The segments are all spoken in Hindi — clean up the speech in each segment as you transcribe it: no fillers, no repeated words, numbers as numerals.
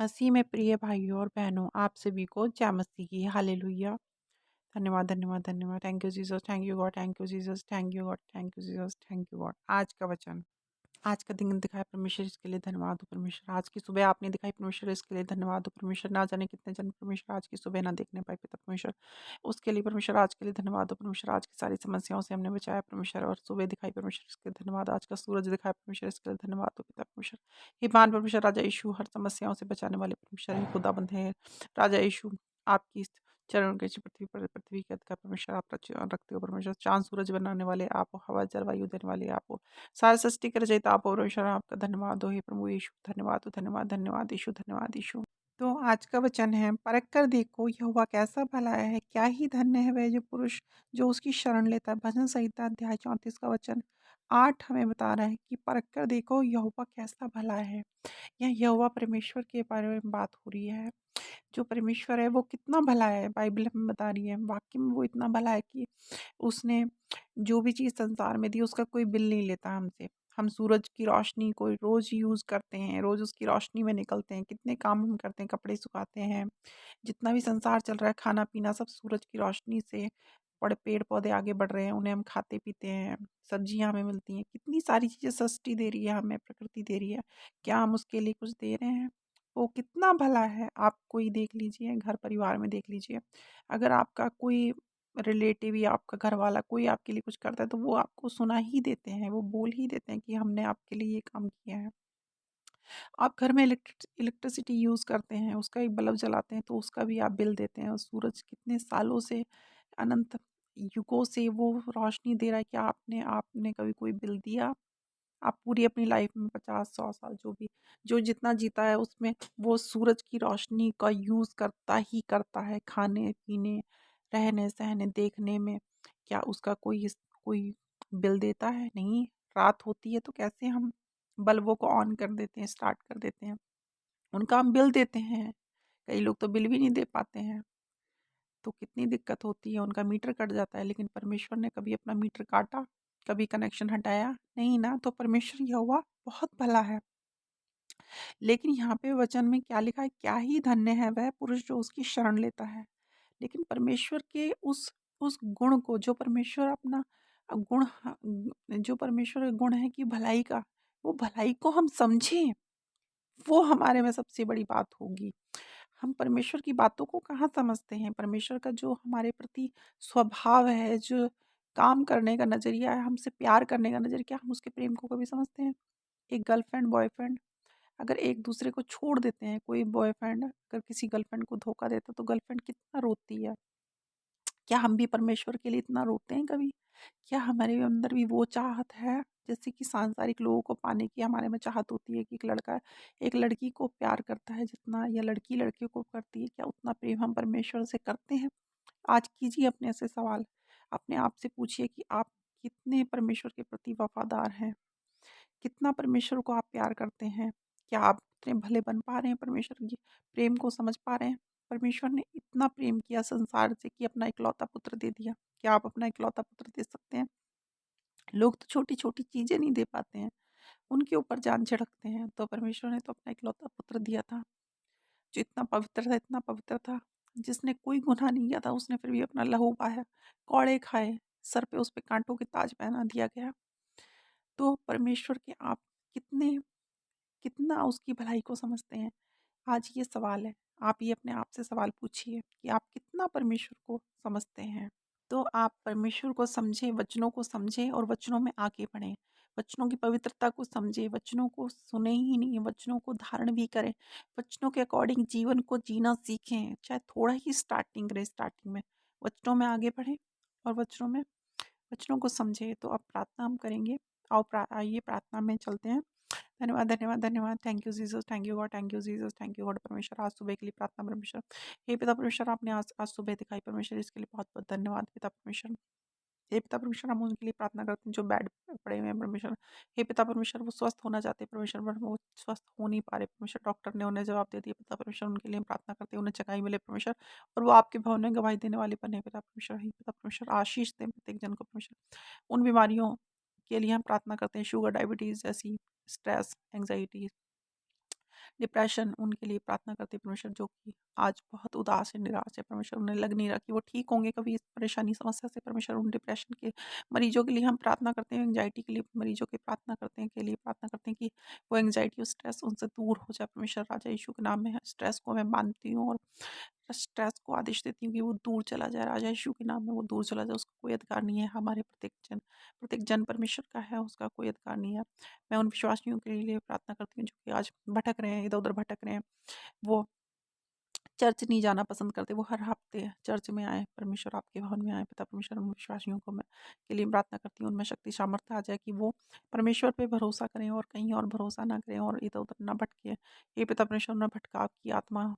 मसीह में प्रिय भाइयों और बहनों, आप सभी को जय मसीह की। हालेलुया। धन्यवाद, धन्यवाद, धन्यवाद। Thank you Jesus, thank you God, thank you Jesus, thank you God, thank you Jesus, thank you God. आज का वचन, आज का दिन दिखाया परमेश्वर, इसके लिए धन्यवाद हो परमेश्वर। आज की सुबह आपने दिखाई परमेश्वर, इसके लिए धन्यवाद हो परमेश्वर। ना जाने कितने जन परमेश्वर आज की सुबह ना देखने पाए पिता परमेश्वर, उसके लिए परमेश्वर आज के लिए धन्यवाद हो परमेश्वर। आज की सारी समस्याओं से हमने बचाया परमेश्वर, और सुबह दिखाई परमेश्वर, इसके लिए धन्यवाद। आज का सूरज दिखाया परमेश्वर, इसके लिए धन्यवाद हो पिता परमेश्वर। हे महान परमेश्वर राजा यीशु, हर समस्याओं से बचाने वाले परमेश्वर, हे खुदाबंद है राजा यीशु। आपकी चरण के पृथ्वी के अधिकार परमेश्वर आप रखते हो परमेश्वर। चांद सूरज बनाने वाले आप हो, हवा जलवायु देने वाले आप हो, सारे सृष्टि के रचयिता आप हो परमेश्वर। आपका धन्यवाद हो हे प्रभु यीशु। धन्यवाद हो, धन्यवाद, धन्यवाद यीशु, धन्यवाद यीशु। तो आज का वचन है, परख कर देखो यहोवा कैसा भला है, क्या ही धन्य है वह जो पुरुष जो उसकी शरण लेता है। भजन संहिता अध्याय 34 का वचन 8 हमें बता रहा है कि परख कर देखो यहोवा कैसा भला है। यह यहोवा परमेश्वर के बारे में बात हो रही है। जो परमेश्वर है वो कितना भला है, बाइबल हमें बता रही है। वाकई में वो इतना भला है कि उसने जो भी चीज़ संसार में दी उसका कोई बिल नहीं लेता हमसे। हम सूरज की रोशनी को रोज़ यूज़ करते हैं, रोज़ उसकी रोशनी में निकलते हैं, कितने काम हम करते हैं, कपड़े सुखाते हैं, जितना भी संसार चल रहा है, खाना-पीना सब सूरज की रोशनी से बड़े पेड़-पौधे आगे बढ़ रहे हैं, उन्हें हम खाते-पीते हैं, सब्जियाँ हमें मिलती हैं, कितनी सारी चीज़ें सृष्टि दे रही है हमें, प्रकृति दे रही है। क्या हम उसके लिए कुछ दे रहे हैं? वो कितना भला है, आप कोई देख लीजिए, घर परिवार में देख लीजिए, अगर आपका कोई रिलेटिव या आपका घरवाला कोई आपके लिए कुछ करता है, तो वो आपको सुना ही देते हैं, वो बोल ही देते हैं कि हमने आपके लिए ये काम किया है। आप घर में इलेक्ट्रिसिटी यूज़ करते हैं, उसका एक बल्ब जलाते हैं, तो उसका भी आप बिल देते हैं, और सूरज कितने सालों से, अनंत युगों से वो रोशनी दे रहा है, क्या आपने आपने कभी कोई बिल दिया? आप पूरी अपनी लाइफ में 50-100 साल जो भी जो जितना जीता है उसमें वो सूरज की रोशनी का यूज़ करता ही करता है, खाने-पीने, रहने-सहने, देखने में। क्या उसका कोई बिल देता है? नहीं। रात होती है तो कैसे हम बल्बों को ऑन कर देते हैं, स्टार्ट कर देते हैं। उनका हम बिल देते हैं। कई लोग तो बिल भी नहीं दे पाते हैं, तो कितनी दिक्कत होती है, उनका मीटर कट जाता है। लेकिन परमेश्वर ने कभी अपना मीटर काटा? कभी कनेक्शन हटाया? नहीं ना। तो परमेश्वर यहोवा बहुत भला है। लेकिन यहाँ पे वचन में क्या लिखा है? क्या ही धन्य है वह पुरुष जो उसकी शरण लेता है। लेकिन परमेश्वर के उस गुण को, जो परमेश्वर अपना जो परमेश्वर का गुण है कि भलाई का, वो भलाई को हम समझें, वो हमारे में सबसे बड़ी बात होगी। हम परमेश्वर की बातों को कहाँ समझते हैं? परमेश्वर का जो हमारे प्रति स्वभाव है, जो काम करने का नज़रिया है, हमसे प्यार करने का नज़रिया, क्या हम उसके प्रेम को कभी समझते हैं? एक गर्लफ्रेंड, बॉयफ्रेंड अगर एक दूसरे को छोड़ देते हैं, कोई बॉयफ्रेंड अगर किसी गर्लफ्रेंड को धोखा देता है, तो गर्लफ्रेंड कितना रोती है। क्या हम भी परमेश्वर के लिए इतना रोते हैं कभी? क्या हमारे अंदर भी वो चाहत है, जैसे कि सांसारिक लोगों को पाने की हमारे में चाहत होती है कि एक लड़का एक लड़की को प्यार करता है जितना, या लड़की लड़के को करती है, क्या उतना प्रेम हम परमेश्वर से करते हैं? आज कीजिए अपने से सवाल। अपने आप से पूछिए कि आप कितने परमेश्वर के प्रति वफ़ादार हैं? कितना परमेश्वर को आप प्यार करते हैं? क्या आप उतने भले बन पा रहे हैं परमेश्वर के प्रेम को समझ पा रहे हैं? परमेश्वर ने इतना प्रेम किया संसार से कि अपना इकलौता पुत्र दे दिया। क्या आप अपना इकलौता पुत्र दे सकते हैं? लोग तो छोटी-छोटी चीज़ें नहीं दे पाते हैं, उनके ऊपर जान छिड़कते हैं। तो परमेश्वर ने तो अपना इकलौता पुत्र दिया था, जो इतना पवित्र था, जिसने कोई गुनाह नहीं किया था, उसने फिर भी अपना लहू बहाया, कौड़े खाए, सर पे उस पे काँटों के ताज पहना दिया गया। तो परमेश्वर के आप कितने कितना उसकी भलाई को समझते हैं? आज ये सवाल है। आप ये अपने आप से सवाल पूछिए कि आप कितना परमेश्वर को समझते हैं? तो आप परमेश्वर को समझें, वचनों को समझें और वचनों में आगे बढ़ें। वचनों की पवित्रता को समझें, वचनों को सुनें ही नहीं, वचनों को धारण भी करें। वचनों के अकॉर्डिंग जीवन को जीना सीखें, चाहे थोड़ा ही स्टार्टिंग रहे स्टार्टिंग में। वचनों में आगे बढ़ें और वचनों को समझें। तो अब प्रार्थना हम करेंगे। आइए प्रार्थना में चलते हैं। धन्यवाद, धन्यवाद, धन्यवाद। Thank you Jesus, thank you God, thank you Jesus, thank you God परमेश्वर, आज सुबह के लिए प्रार्थना परमेश्वर। हे पिता परमेश्वर, आपने आज आज सुबह दिखाई परमेश्वर, इसके लिए बहुत-बहुत धन्यवाद पिता परमेश्वर। हे पिता परमेश्वर, हम उनके लिए प्रार्थना करते हैं जो बेड पे पड़े हुए हैं परमेश्वर। हे पिता परमेश्वर, वो स्वस्थ होना चाहते हैं परमेश्वर, बट वो स्वस्थ हो नहीं पा रहे परमेश्वर। डॉक्टर ने उन्हें जवाब दे दिया पिता परमेश्वर, उनके लिए हम प्रार्थना करते हैं उन्हें चंगाई मिले परमेश्वर, और वो आपके भवन में गवाही देने वाले बने पिता परमेश्वर। हे पिता परमेश्वर, आशीष दें प्रत्येक जन को परमेश्वर। उन बीमारियों के लिए हम प्रार्थना करते हैं, शुगर, डायबिटीज़ जैसी, स्ट्रेस, एंग्ज़ायटी, डिप्रेशन, उनके लिए प्रार्थना करते हैं परमेश्वर, जो कि आज बहुत उदास है, निराश है परमेश्वर, उन्हें लग नहीं रहा कि वो ठीक होंगे कभी इस परेशानी समस्या से परमेश्वर। उन डिप्रेशन के मरीजों के लिए हम प्रार्थना करते हैं, एंग्जाइटी के लिए मरीजों की प्रार्थना करते हैं, के लिए प्रार्थना करते हैं कि वो एंग्जाइटी और स्ट्रेस उनसे दूर हो जाए परमेश्वर। राजा यीशु के नाम में स्ट्रेस को मैं मानती हूँ और स्ट्रेस को आदेश देती हूँ कि वो दूर चला जाए, राजा यीशु के नाम में वो दूर चला जाए। उसका कोई अधिकार नहीं है हमारे प्रत्येक जन परमेश्वर का है, उसका कोई अधिकार नहीं है। मैं उन विश्वासियों के लिए प्रार्थना करती हूँ जो कि आज भटक रहे हैं, इधर-उधर भटक रहे हैं। वो चर्च नहीं जाना पसंद करते, वो हर हफ्ते चर्च में आएँ, परमेश्वर आपके भवन में आएँ। पिता परमेश्वर, उन विश्वासियों को मैं के लिए प्रार्थना करती हूँ, उनमें शक्ति सामर्थ्य आ जाए कि वो परमेश्वर पे भरोसा करें और कहीं और भरोसा ना करें और इधर-उधर ना भटकें। हे पिता परमेश्वर, उन्हें भटकाव की आत्मा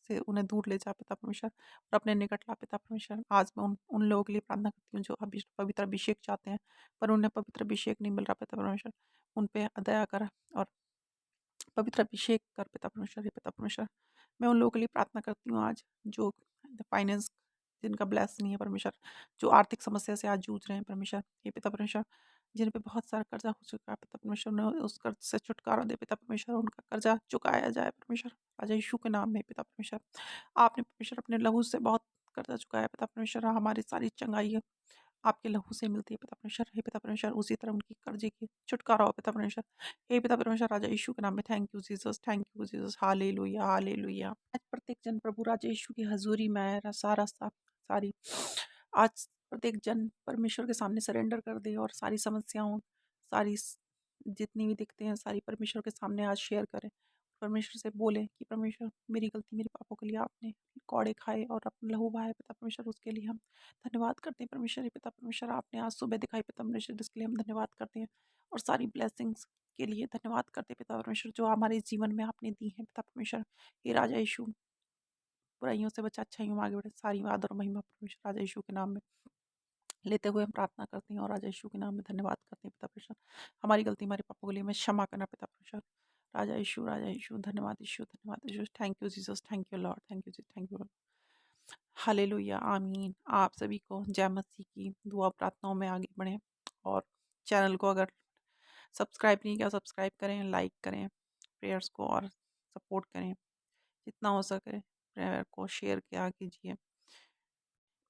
से उन्हें दूर ले जा पिता परमेश्वर, और अपने निकट ला पिता परमेश्वर। आज मैं उन उन लोगों के लिए प्रार्थना करती हूँ जो पवित्र अभिषेक चाहते हैं, पर उन्हें पवित्र अभिषेक नहीं मिल रहा पिता परमेश्वर। उन पे दया कर और पवित्र अभिषेक कर पिता परमेश्वर। हे पिता परमेश्वर, मैं उन लोगों के लिए प्रार्थना करती हूँ आज जो फाइनेंस, जिनका ब्लेस नहीं है परमेश्वर, जो आर्थिक समस्या से आज जूझ रहे हैं परमेश्वर। हे पिता परमेश्वर, जिन पे बहुत सारा कर्जा हो चुका है पिता परमेश्वर, उन्हें उस कर्ज से छुटकारा दे पिता परमेश्वर, उनका कर्जा चुकाया जाए परमेश्वर। राजा यीशु के नाम में पिता परमेश्वर, आपने परमेश्वर अपने लहू से बहुत कर्जा चुकाया पिता परमेश्वर। हमारी सारी चंगाई आपके लहू से मिलती है पिता परमेश्वर। हे पिता परमेश्वर, उसी तरह उनकी कर्जे की छुटकारा हो पिता परमेश्वर। हे पिता परमेश्वर, राजा यीशु के नाम में thank you Jesus, thank you Jesus, hallelujah hallelujah. आज प्रत्येक जन प्रभु राजा यीशु की हजूरी में आए, सारी आज प्रत्येक जन परमेश्वर के सामने सरेंडर कर दे और सारी समस्याओं, सारी जितनी भी दिखते हैं सारी परमेश्वर के सामने आज शेयर करें। परमेश्वर से बोले कि परमेश्वर, मेरी गलती, मेरे पापों के लिए आपने कौड़े खाए और अपना लहू बहाया पिता परमेश्वर, उसके लिए हम धन्यवाद करते हैं परमेश्वर। हे पिता परमेश्वर, आपने आज सुबह दिखाई पिता परमेश्वर, जिसके लिए हम धन्यवाद करते हैं, और सारी ब्लेसिंग्स के लिए धन्यवाद करते हैं पिता परमेश्वर, जो हमारे जीवन में आपने दी है पिता परमेश्वर। हे राजा यीशु, बुराइयों से बचा अच्छाइयों में आगे बढ़े, सारी आदर और महिमा परमेश्वर राजा यीशु के नाम में लेते हुए हम प्रार्थना करते हैं और राजा यीशु के नाम में धन्यवाद करते हैं पिता परमेश्वर। हमारी गलती, हमारे पापों के लिए हमें क्षमा करना पिता परमेश्वर। राजा यीशु, धन्यवाद Yeshu, thank you Jesus, thank you lord, thank you जी, थैंक यू लॉर्ड। हालेलुया, आमीन। आप सभी को जय मसीह की दुआ प्रार्थनाओं में आगे बढ़ें, और चैनल को अगर सब्सक्राइब नहीं किया, सब्सक्राइब करें, लाइक करें प्रेयर्स को, और सपोर्ट करें जितना हो सके। प्रेयर को शेयर किया कीजिए,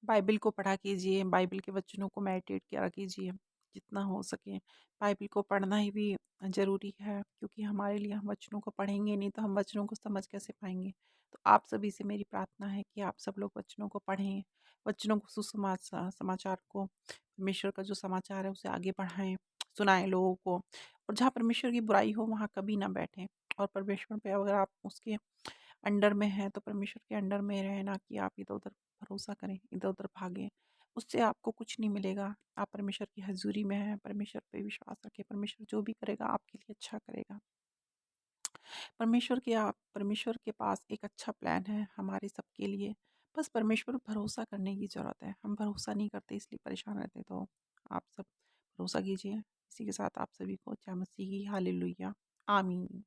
बाइबल को पढ़ा कीजिए, बाइबल के वचनों को मेडिटेट किया कीजिए जितना हो सके। बाइबल को पढ़ना ही भी ज़रूरी है, क्योंकि हमारे लिए, हम वचनों को पढ़ेंगे नहीं तो हम वचनों को समझ कैसे पाएंगे। तो आप सभी से मेरी प्रार्थना है कि आप सब लोग वचनों को पढ़ें, वचनों को समाचार को, परमेश्वर का जो समाचार है उसे आगे बढ़ाएं, सुनाएं लोगों को। और जहाँ परमेश्वर की बुराई हो वहाँ कभी ना बैठें, और परमेश्वर पे अगर आप उसके अंडर में हैं तो परमेश्वर के अंडर में रहें, ना कि आप इधर-उधर भरोसा करें, इधर-उधर भागें। उससे आपको कुछ नहीं मिलेगा। आप परमेश्वर की हज़ूरी में हैं, परमेश्वर पे विश्वास रखें, परमेश्वर जो भी करेगा आपके लिए अच्छा करेगा। परमेश्वर के पास एक अच्छा प्लान है हमारे सबके लिए। बस परमेश्वर पर भरोसा करने की ज़रूरत है। हम भरोसा नहीं करते इसलिए परेशान रहते हैं, तो आप सब भरोसा कीजिए। इसी के साथ आप सभी को जय मसीह की हालेलुया। आमीन।